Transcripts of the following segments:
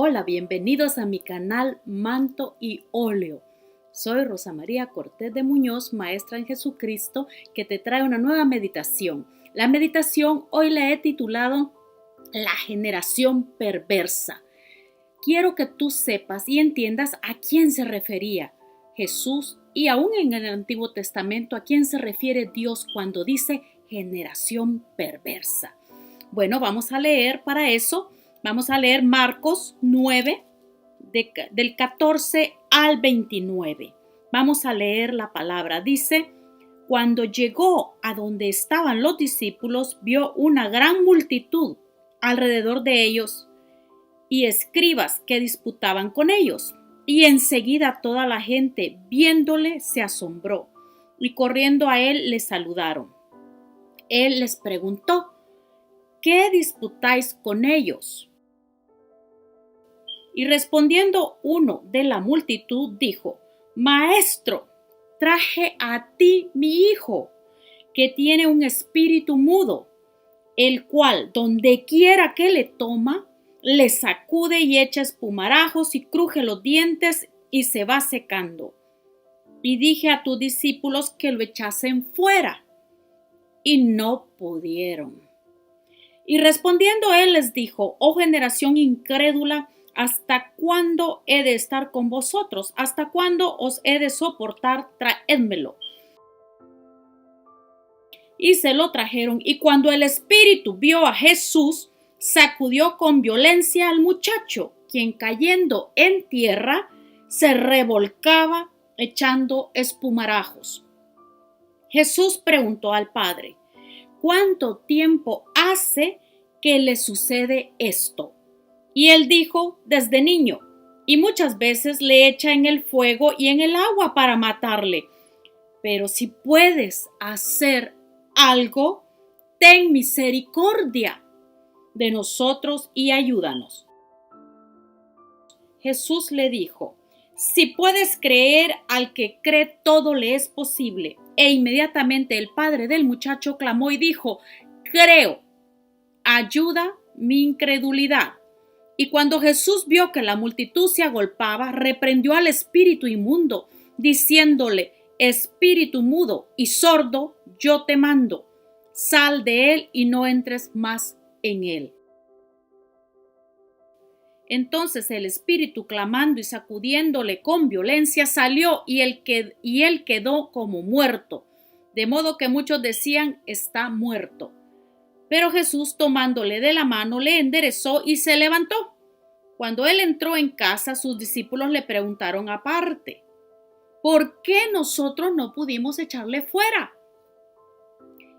Hola, bienvenidos a mi canal Manto y Óleo. Soy Rosa María Cortés de Muñoz, maestra en Jesucristo, que te trae una nueva meditación. La meditación hoy la he titulado La generación perversa. Quiero que tú sepas y entiendas a quién se refería Jesús y aún en el Antiguo Testamento a quién se refiere Dios cuando dice generación perversa. Bueno, vamos a leer para eso. Vamos a leer Marcos 9, del 14 al 29. Vamos a leer la palabra. Dice, cuando llegó a donde estaban los discípulos, vio una gran multitud alrededor de ellos y escribas que disputaban con ellos. Y enseguida toda la gente, viéndole, se asombró y corriendo a él le saludaron. Él les preguntó, ¿qué disputáis con ellos? Y respondiendo uno de la multitud dijo, Maestro, traje a ti mi hijo, que tiene un espíritu mudo, el cual donde quiera que le toma, le sacude y echa espumarajos y cruje los dientes y se va secando. Y dije a tus discípulos que lo echasen fuera, y no pudieron. Y respondiendo él les dijo, oh generación incrédula, ¿hasta cuándo he de estar con vosotros? ¿Hasta cuándo os he de soportar? Traédmelo. Y se lo trajeron, y cuando el espíritu vio a Jesús, sacudió con violencia al muchacho, quien cayendo en tierra, se revolcaba echando espumarajos. Jesús preguntó al Padre, ¿cuánto tiempo hace que le sucede esto? Y él dijo, desde niño, y muchas veces le echa en el fuego y en el agua para matarle. Pero si puedes hacer algo, ten misericordia de nosotros y ayúdanos. Jesús le dijo, si puedes creer, al que cree todo le es posible. E inmediatamente el padre del muchacho clamó y dijo, creo, ayuda mi incredulidad. Y cuando Jesús vio que la multitud se agolpaba, reprendió al espíritu inmundo, diciéndole, espíritu mudo y sordo, yo te mando, sal de él y no entres más en él. Entonces el espíritu, clamando y sacudiéndole con violencia, salió y él quedó como muerto, de modo que muchos decían, está muerto. Pero Jesús, tomándole de la mano, le enderezó y se levantó. Cuando él entró en casa, sus discípulos le preguntaron aparte, ¿por qué nosotros no pudimos echarle fuera?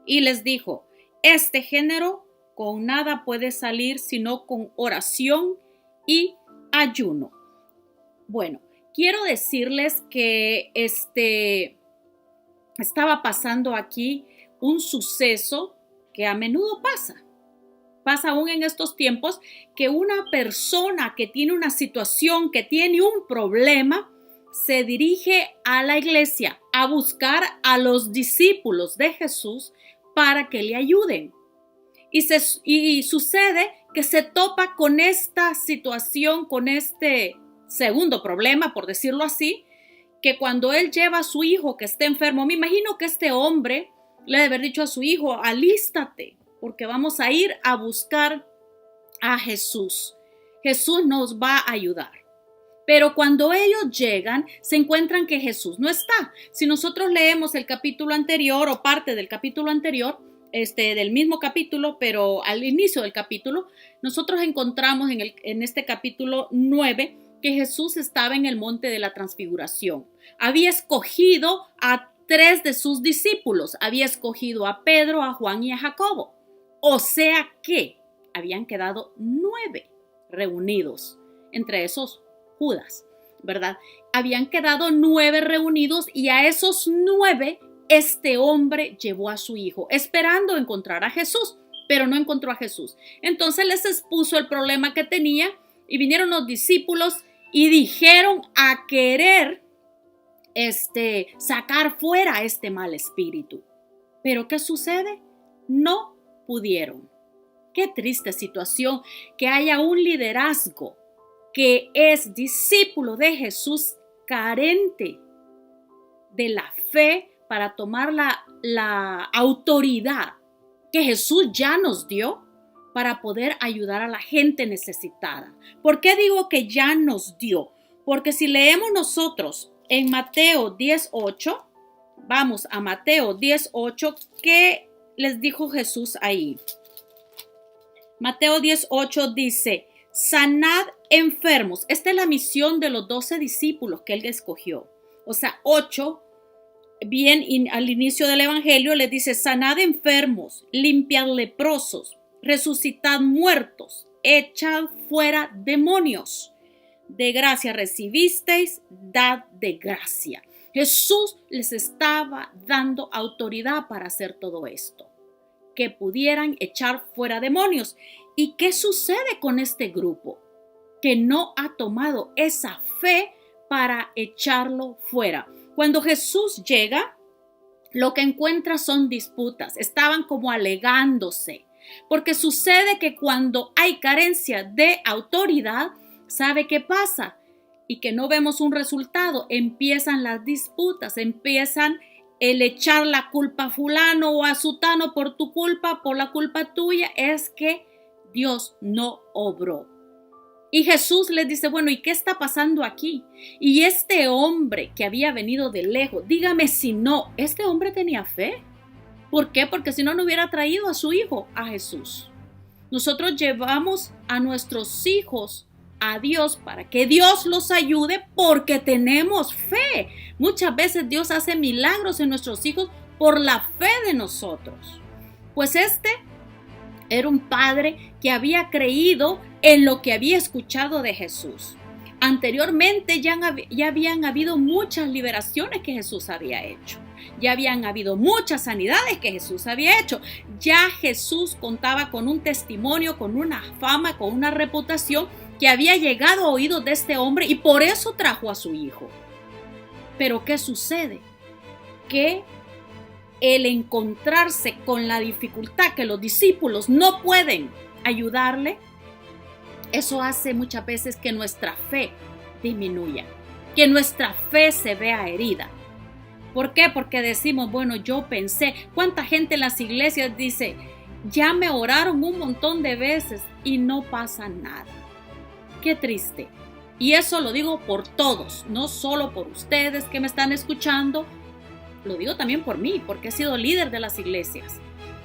Y les dijo, este género con nada puede salir sino con oración y ayuno. Bueno, quiero decirles que estaba pasando aquí un suceso que a menudo pasa aún en estos tiempos, que una persona que tiene una situación, que tiene un problema, se dirige a la iglesia a buscar a los discípulos de Jesús para que le ayuden. Y sucede que se topa con esta situación, con este segundo problema, por decirlo así, que cuando él lleva a su hijo que está enfermo, me imagino que este hombre le debe haber dicho a su hijo, alístate, porque vamos a ir a buscar a Jesús. Jesús nos va a ayudar. Pero cuando ellos llegan, se encuentran que Jesús no está. Si nosotros leemos el capítulo anterior o parte del capítulo anterior, del mismo capítulo, pero al inicio del capítulo, nosotros encontramos en este capítulo 9 que Jesús estaba en el monte de la transfiguración. Había escogido a 3 de sus discípulos, había escogido a Pedro, a Juan y a Jacobo. O sea que habían quedado 9 reunidos, entre esos Judas, ¿verdad? Habían quedado 9 reunidos y a esos 9 este hombre llevó a su hijo, esperando encontrar a Jesús, pero no encontró a Jesús. Entonces les expuso el problema que tenía y vinieron los discípulos y dijeron a querer sacar fuera este mal espíritu. ¿Pero qué sucede? No pudieron. Qué triste situación que haya un liderazgo que es discípulo de Jesús carente de la fe para tomar la autoridad que Jesús ya nos dio para poder ayudar a la gente necesitada. ¿Por qué digo que ya nos dio? Porque si leemos nosotros en Mateo 10:8, vamos a Mateo 10:8, ¿qué les dijo Jesús ahí? Mateo 10:8 dice, sanad enfermos. Esta es la misión de los 12 discípulos que él escogió. O sea, 8, bien al inicio del evangelio les dice, sanad enfermos, limpiad leprosos, resucitad muertos, echad fuera demonios. De gracia recibisteis, dad de gracia. Jesús les estaba dando autoridad para hacer todo esto, que pudieran echar fuera demonios. ¿Y qué sucede con este grupo? Que no ha tomado esa fe para echarlo fuera. Cuando Jesús llega, lo que encuentra son disputas. Estaban como alegándose. Porque sucede que cuando hay carencia de autoridad, ¿sabe qué pasa? Y que no vemos un resultado. Empiezan las disputas, empiezan el echar la culpa a fulano o a sutano por tu culpa, por la culpa tuya. Es que Dios no obró. Y Jesús les dice, bueno, ¿y qué está pasando aquí? Y este hombre que había venido de lejos, dígame si no, este hombre tenía fe. ¿Por qué? Porque si no, no hubiera traído a su hijo, a Jesús. Nosotros llevamos a nuestros hijos a Dios para que Dios los ayude porque tenemos fe. Muchas veces Dios hace milagros en nuestros hijos por la fe de nosotros. Pues este era un padre que había creído en lo que había escuchado de Jesús. Anteriormente ya habían habido muchas liberaciones que Jesús había hecho. Ya habían habido muchas sanidades que Jesús había hecho. Ya Jesús contaba con un testimonio, con una fama, con una reputación que había llegado a oídos de este hombre y por eso trajo a su hijo. Pero ¿qué sucede? Que el encontrarse con la dificultad que los discípulos no pueden ayudarle, eso hace muchas veces que nuestra fe disminuya, que nuestra fe se vea herida. ¿Por qué? Porque decimos, bueno, yo pensé, ¿cuánta gente en las iglesias dice, ya me oraron un montón de veces y no pasa nada? Qué triste. Y eso lo digo por todos, no solo por ustedes que me están escuchando, lo digo también por mí, porque he sido líder de las iglesias.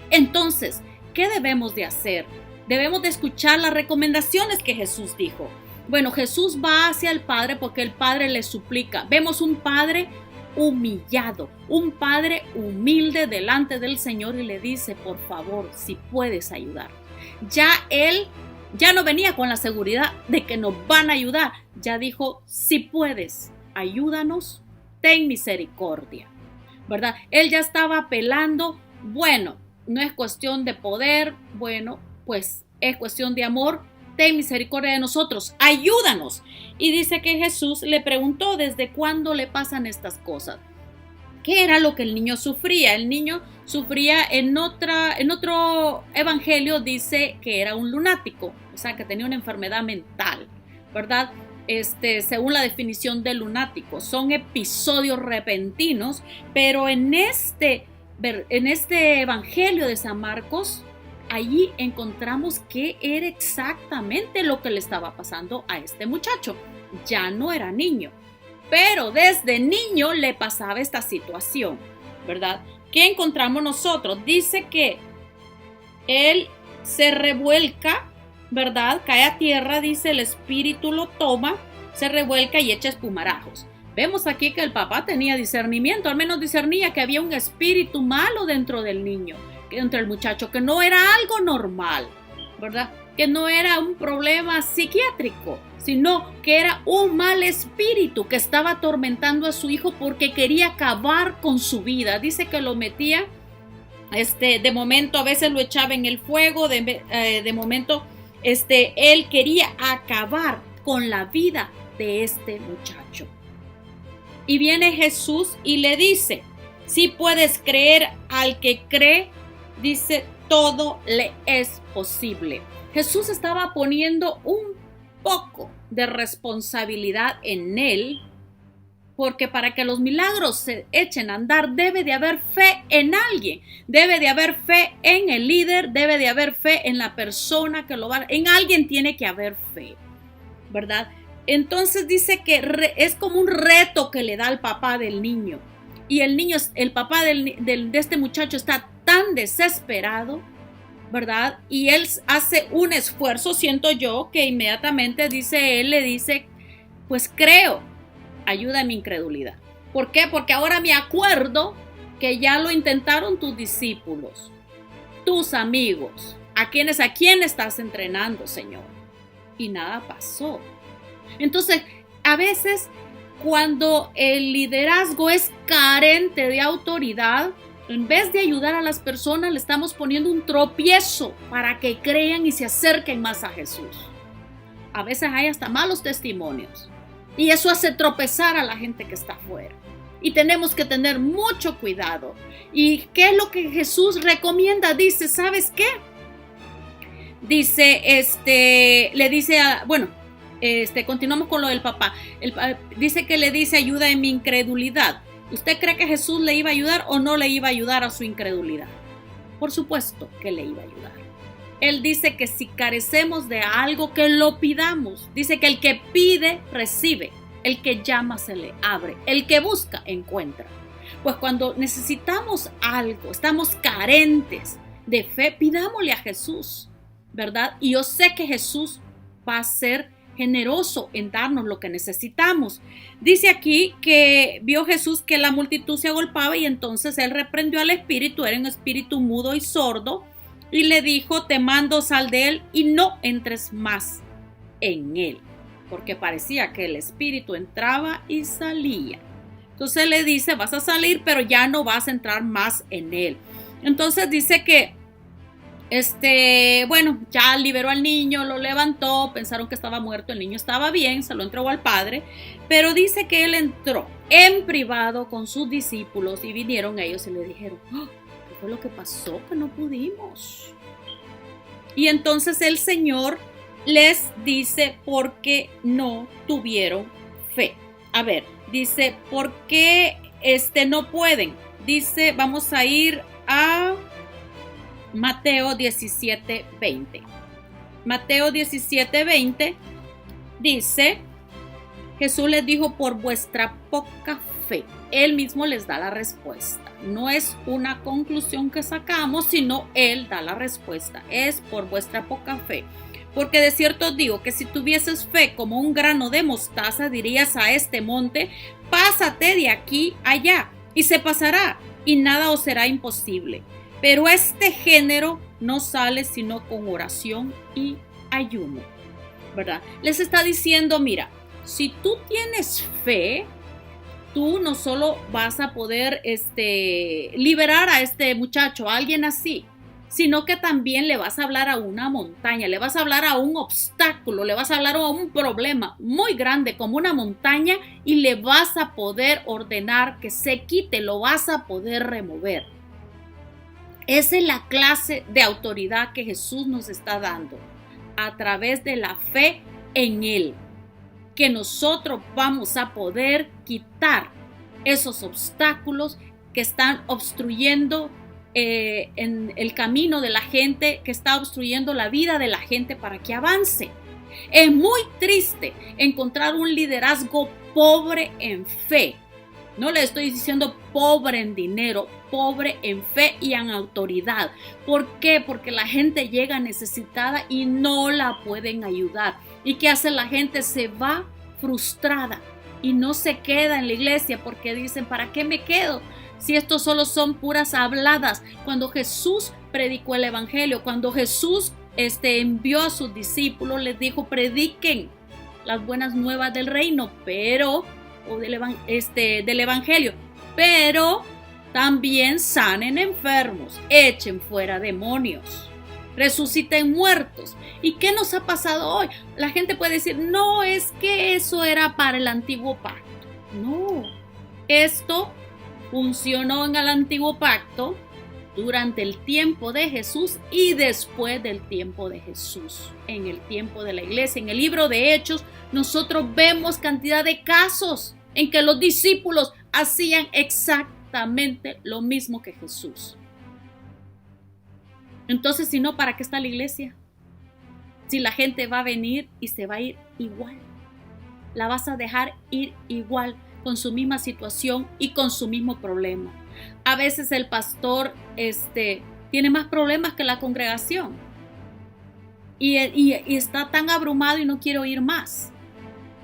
Entonces, ¿qué debemos de hacer? Debemos de escuchar las recomendaciones que Jesús dijo. Bueno, Jesús va hacia el Padre porque el Padre le suplica. Vemos un Padre humillado, un Padre humilde delante del Señor y le dice, por favor, si puedes ayudar. Ya Él ya no venía con la seguridad de que nos van a ayudar. Ya dijo, si puedes, ayúdanos, ten misericordia. ¿Verdad? Él ya estaba apelando, bueno, no es cuestión de poder, bueno, pues es cuestión de amor, ten misericordia de nosotros, ayúdanos. Y dice que Jesús le preguntó desde cuándo le pasan estas cosas. ¿Qué era lo que el niño sufría? El niño sufría en otro evangelio dice que era un lunático, o sea que tenía una enfermedad mental, ¿verdad? Según la definición de lunático, son episodios repentinos, pero en este evangelio de San Marcos, allí encontramos qué era exactamente lo que le estaba pasando a este muchacho. Ya no era niño, pero desde niño le pasaba esta situación, ¿verdad? ¿Qué encontramos nosotros? Dice que él se revuelca, ¿verdad? Cae a tierra, dice, el espíritu lo toma, se revuelca y echa espumarajos. Vemos aquí que el papá tenía discernimiento, al menos discernía que había un espíritu malo dentro del niño, dentro del muchacho, que no era algo normal, ¿verdad? Que no era un problema psiquiátrico, sino que era un mal espíritu que estaba atormentando a su hijo porque quería acabar con su vida. Dice que lo metía, de momento a veces lo echaba en el fuego, de momento él quería acabar con la vida de este muchacho. Y viene Jesús y le dice, si puedes creer al que cree, dice, todo le es posible. Jesús estaba poniendo un poco de responsabilidad en Él, porque para que los milagros se echen a andar debe de haber fe en alguien, debe de haber fe en el líder, debe de haber fe en la persona que lo va a... En alguien tiene que haber fe, ¿verdad? Entonces dice que es como un reto que le da al papá del niño. Y el niño, el papá de este muchacho está tan desesperado, ¿verdad? Y él hace un esfuerzo, siento yo, que inmediatamente le dice, pues creo, ayuda a mi incredulidad. ¿Por qué? Porque ahora me acuerdo que ya lo intentaron tus discípulos, tus amigos, a quién estás entrenando, Señor. Y nada pasó. Entonces, a veces cuando el liderazgo es carente de autoridad, en vez de ayudar a las personas, le estamos poniendo un tropiezo para que crean y se acerquen más a Jesús. A veces hay hasta malos testimonios y eso hace tropezar a la gente que está afuera. Y tenemos que tener mucho cuidado. ¿Y qué es lo que Jesús recomienda? Dice, ¿sabes qué? Dice, continuamos con lo del papá. Dice que le dice, ayuda en mi incredulidad. ¿Usted cree que Jesús le iba a ayudar o no le iba a ayudar a su incredulidad? Por supuesto que le iba a ayudar. Él dice que si carecemos de algo, que lo pidamos. Dice que el que pide, recibe. El que llama, se le abre. El que busca, encuentra. Pues cuando necesitamos algo, estamos carentes de fe, pidámosle a Jesús, ¿verdad? Y yo sé que Jesús va a ser generoso en darnos lo que necesitamos. Dice aquí que vio Jesús que la multitud se agolpaba y entonces él reprendió al espíritu, era un espíritu mudo y sordo, y le dijo, te mando, sal de él y no entres más en él, porque parecía que el espíritu entraba y salía. Entonces le dice, vas a salir, pero ya no vas a entrar más en él. Entonces dice que ya liberó al niño, lo levantó, pensaron que estaba muerto, el niño estaba bien, se lo entregó al padre, pero dice que él entró en privado con sus discípulos y vinieron ellos y le dijeron, ¿qué fue lo que pasó? Que no pudimos. Y entonces el Señor les dice, porque no tuvieron fe. A ver, dice, ¿por qué no pueden? Dice, vamos a ir a Mateo 17:20. Mateo 17:20 dice, Jesús les dijo, por vuestra poca fe. Él mismo les da la respuesta. No es una conclusión que sacamos, sino Él da la respuesta. Es por vuestra poca fe. Porque de cierto os digo que si tuvieses fe como un grano de mostaza, dirías a este monte, pásate de aquí allá, y se pasará, y nada os será imposible. Pero este género no sale sino con oración y ayuno, ¿verdad? Les está diciendo, mira, si tú tienes fe, tú no solo vas a poder liberar a este muchacho, a alguien así, sino que también le vas a hablar a una montaña, le vas a hablar a un obstáculo, le vas a hablar a un problema muy grande como una montaña y le vas a poder ordenar que se quite, lo vas a poder remover. Esa es la clase de autoridad que Jesús nos está dando a través de la fe en Él, que nosotros vamos a poder quitar esos obstáculos que están obstruyendo en el camino de la gente, que está obstruyendo la vida de la gente para que avance. Es muy triste encontrar un liderazgo pobre en fe. No le estoy diciendo pobre en dinero, pobre en fe y en autoridad. ¿Por qué? Porque la gente llega necesitada y no la pueden ayudar. ¿Y qué hace la gente? Se va frustrada y no se queda en la iglesia porque dicen, ¿para qué me quedo? Si esto solo son puras habladas. Cuando Jesús predicó el evangelio, cuando Jesús envió a sus discípulos, les dijo, prediquen las buenas nuevas del reino, del evangelio, pero también sanen enfermos, echen fuera demonios, resuciten muertos. ¿Y qué nos ha pasado hoy? La gente puede decir, no, es que eso era para el antiguo pacto. No, esto funcionó en el antiguo pacto durante el tiempo de Jesús y después del tiempo de Jesús, en el tiempo de la iglesia. En el libro de Hechos, nosotros vemos cantidad de casos en que los discípulos hacían exactamente lo mismo que Jesús. Entonces, si no, ¿para qué está la iglesia? Si la gente va a venir y se va a ir igual. La vas a dejar ir igual, con su misma situación y con su mismo problema. A veces el pastor tiene más problemas que la congregación y está tan abrumado y no quiere oír más.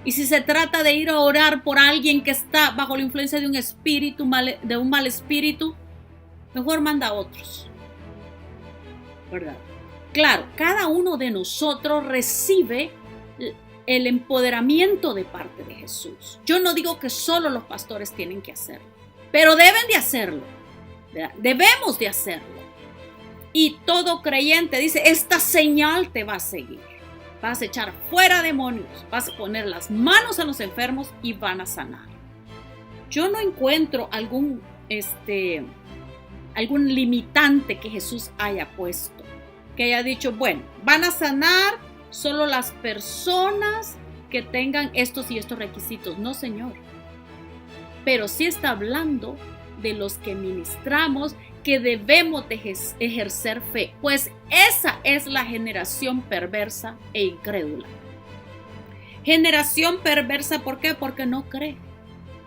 Y si se trata de ir a orar por alguien que está bajo la influencia de un mal espíritu, mejor manda a otros, ¿verdad? Claro, cada uno de nosotros recibe el empoderamiento de parte de Jesús. Yo no digo que solo los pastores tienen que hacerlo, pero deben de hacerlo, ¿verdad? Debemos de hacerlo. Y todo creyente dice, esta señal te va a seguir. Vas a echar fuera demonios, vas a poner las manos a los enfermos y van a sanar. Yo no encuentro algún limitante que Jesús haya puesto, que haya dicho, bueno, van a sanar solo las personas que tengan estos y estos requisitos. No, Señor. Pero sí está hablando de los que ministramos, que debemos de ejercer fe, pues esa es la generación perversa e incrédula. Generación perversa, ¿por qué? Porque no cree.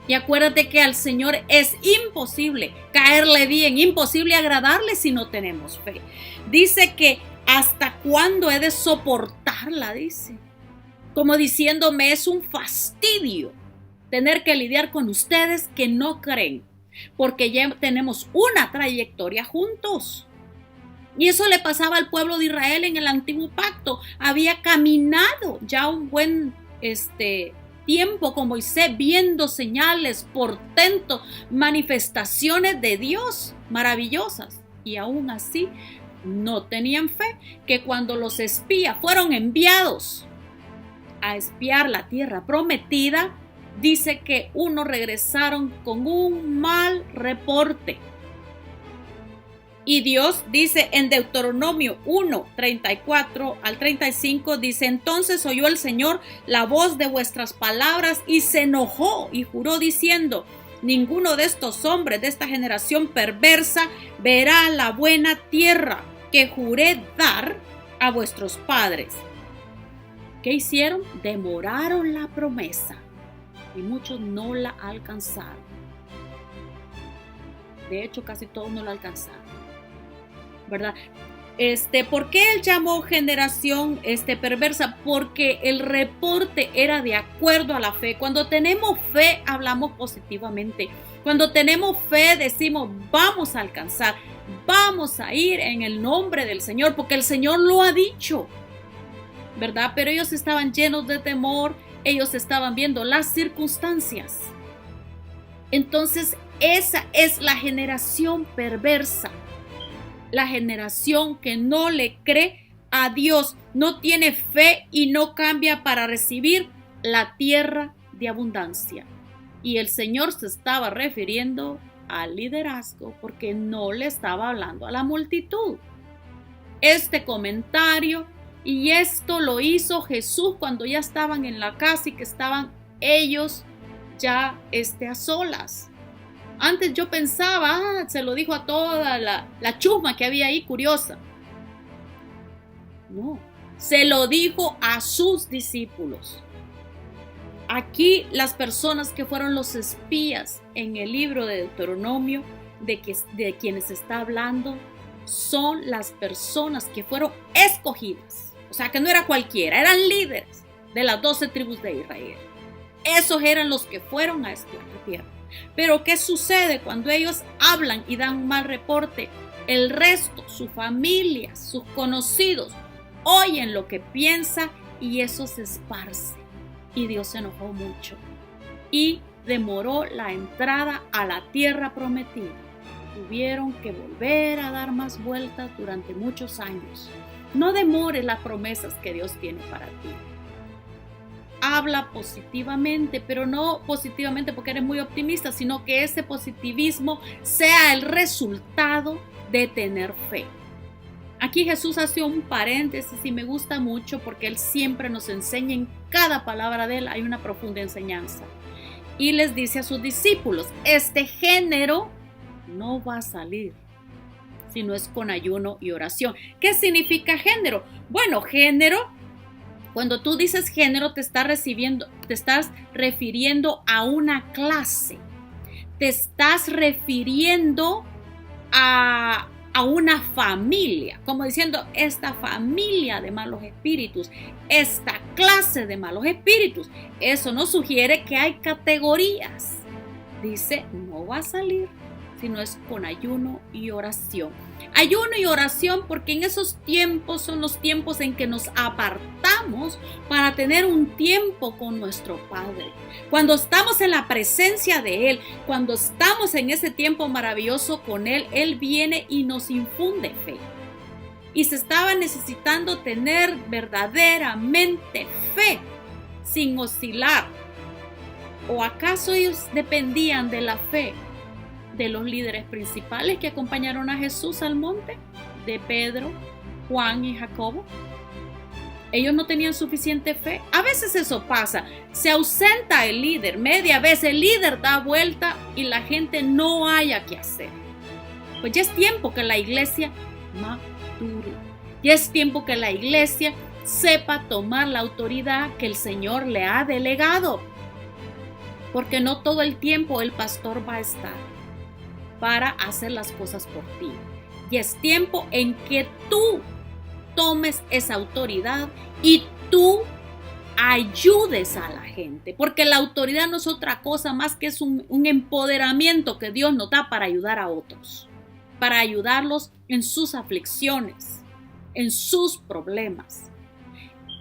Y acuérdate que al Señor es imposible caerle bien, imposible agradarle si no tenemos fe. Dice que ¿hasta cuándo he de soportarla? Dice. Como diciéndome, es un fastidio tener que lidiar con ustedes que no creen, porque ya tenemos una trayectoria juntos. Y eso le pasaba al pueblo de Israel en el antiguo pacto. Había caminado ya un buen tiempo con Moisés, viendo señales, portentos, manifestaciones de Dios maravillosas. Y aún así no tenían fe, que cuando los espías fueron enviados a espiar la tierra prometida, dice que unos regresaron con un mal reporte. Y Dios dice en Deuteronomio 1, 34 al 35, dice, entonces oyó el Señor la voz de vuestras palabras y se enojó y juró diciendo, ninguno de estos hombres de esta generación perversa verá la buena tierra que juré dar a vuestros padres. ¿Qué hicieron? Demoraron la promesa y muchos no la alcanzaron. De hecho, casi todos no la alcanzaron, ¿verdad? ¿Por qué él llamó generación perversa? Porque el reporte era de acuerdo a la fe. Cuando tenemos fe, hablamos positivamente. Cuando tenemos fe, decimos, vamos a alcanzar, vamos a ir en el nombre del Señor, porque el Señor lo ha dicho, ¿verdad? Pero ellos estaban llenos de temor, ellos estaban viendo las circunstancias. Entonces, esa es la generación perversa. La generación que no le cree a Dios, no tiene fe y no cambia para recibir la tierra de abundancia. Y el Señor se estaba refiriendo al liderazgo porque no le estaba hablando a la multitud. Este comentario y esto lo hizo Jesús cuando ya estaban en la casa y que estaban ellos ya a solas. Antes yo pensaba, se lo dijo a toda la chusma que había ahí, curiosa. No, se lo dijo a sus discípulos. Aquí las personas que fueron los espías en el libro de Deuteronomio, de quienes está hablando, son las personas que fueron escogidas. O sea, que no era cualquiera, eran líderes de las 12 tribus de Israel. Esos eran los que fueron a espiar la tierra. Pero ¿qué sucede cuando ellos hablan y dan un mal reporte? El resto, su familia, sus conocidos, oyen lo que piensa y eso se esparce. Y Dios se enojó mucho y demoró la entrada a la tierra prometida. Tuvieron que volver a dar más vueltas durante muchos años. No demores las promesas que Dios tiene para ti. habla positivamente, pero no positivamente porque eres muy optimista, sino que ese positivismo sea el resultado de tener fe. Aquí Jesús hace un paréntesis y me gusta mucho porque Él siempre nos enseña, en cada palabra de Él hay una profunda enseñanza. Y les dice a sus discípulos, este género no va a salir si no es con ayuno y oración. ¿Qué significa género? Bueno, género, cuando tú dices género, te estás refiriendo a una clase. Te estás refiriendo a una familia, como diciendo, esta familia de malos espíritus, esta clase de malos espíritus. Eso nos sugiere que hay categorías. Dice, no va a salir si no es con ayuno y oración. Ayuno y oración porque en esos tiempos son los tiempos en que nos apartamos para tener un tiempo con nuestro Padre. Cuando estamos en la presencia de Él, cuando estamos en ese tiempo maravilloso con Él, Él viene y nos infunde fe. Y se estaba necesitando tener verdaderamente fe, sin oscilar. ¿O acaso ellos dependían de la fe de los líderes principales que acompañaron a Jesús al monte? De Pedro, Juan y Jacobo. Ellos no tenían suficiente fe. A veces eso pasa. Se ausenta el líder. Media vez el líder da vuelta y la gente no haya qué hacer. Pues ya es tiempo que la iglesia madure. Ya es tiempo que la iglesia sepa tomar la autoridad que el Señor le ha delegado. Porque no todo el tiempo el pastor va a estar para hacer las cosas por ti. Y es tiempo en que tú tomes esa autoridad y tú ayudes a la gente. Porque la autoridad no es otra cosa más que es un empoderamiento que Dios nos da para ayudar a otros. Para ayudarlos en sus aflicciones, en sus problemas.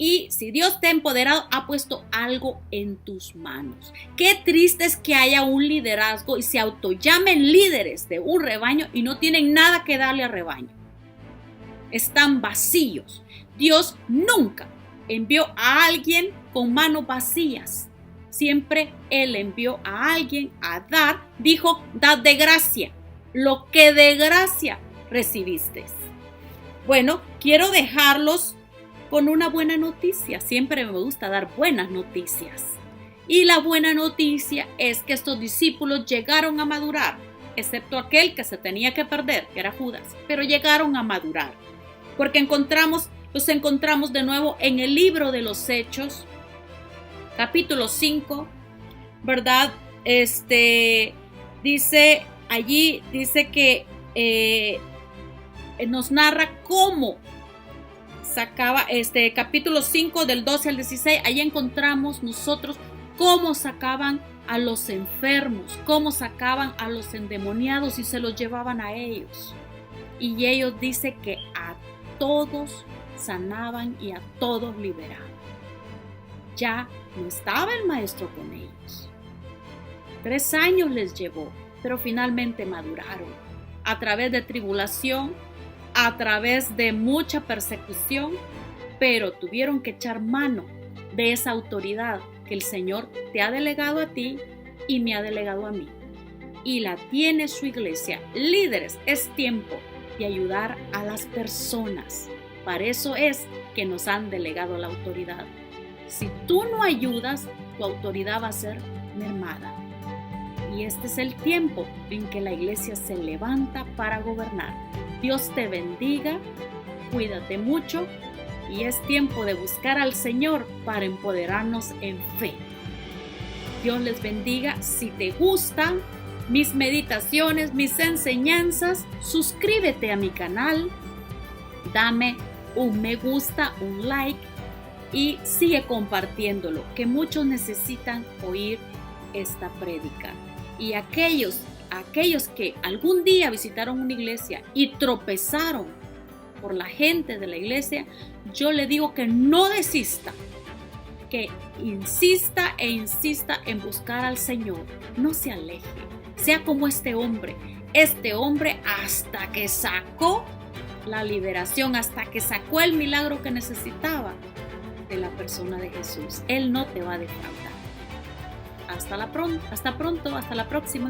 Y si Dios te ha empoderado, ha puesto algo en tus manos. Qué triste es que haya un liderazgo y se autollamen líderes de un rebaño y no tienen nada que darle al rebaño. Están vacíos. Dios nunca envió a alguien con manos vacías. Siempre Él envió a alguien a dar. Dijo, dad de gracia lo que de gracia recibiste. Bueno, quiero dejarlos con una buena noticia. Siempre me gusta dar buenas noticias. Y la buena noticia es que estos discípulos llegaron a madurar, excepto aquel que se tenía que perder, que era Judas, pero llegaron a madurar. Porque los encontramos de nuevo en el libro de los Hechos, capítulo 5, ¿verdad? Dice que nos narra cómo sacaba, capítulo 5 del 12 al 16, ahí encontramos nosotros cómo sacaban a los enfermos, cómo sacaban a los endemoniados y se los llevaban a ellos. Y ellos dice que a todos sanaban y a todos liberaban. Ya no estaba el maestro con ellos. 3 años les llevó, pero finalmente maduraron a través de tribulación, a través de mucha persecución, pero tuvieron que echar mano de esa autoridad que el Señor te ha delegado a ti y me ha delegado a mí. Y la tiene su iglesia. Líderes, es tiempo de ayudar a las personas. Para eso es que nos han delegado la autoridad. Si tú no ayudas, tu autoridad va a ser mermada. Y este es el tiempo en que la iglesia se levanta para gobernar. Dios te bendiga, cuídate mucho y es tiempo de buscar al Señor para empoderarnos en fe. Dios les bendiga. Si te gustan mis meditaciones, mis enseñanzas, suscríbete a mi canal, dame un me gusta, un like y sigue compartiéndolo, que muchos necesitan oír esta prédica. Y aquellos que algún día visitaron una iglesia y tropezaron por la gente de la iglesia, yo le digo que no desista, que insista e insista en buscar al Señor, no se aleje, sea como este hombre hasta que sacó la liberación, hasta que sacó el milagro que necesitaba, de la persona de Jesús. Él no te va a defraudar. Hasta pronto, hasta la próxima.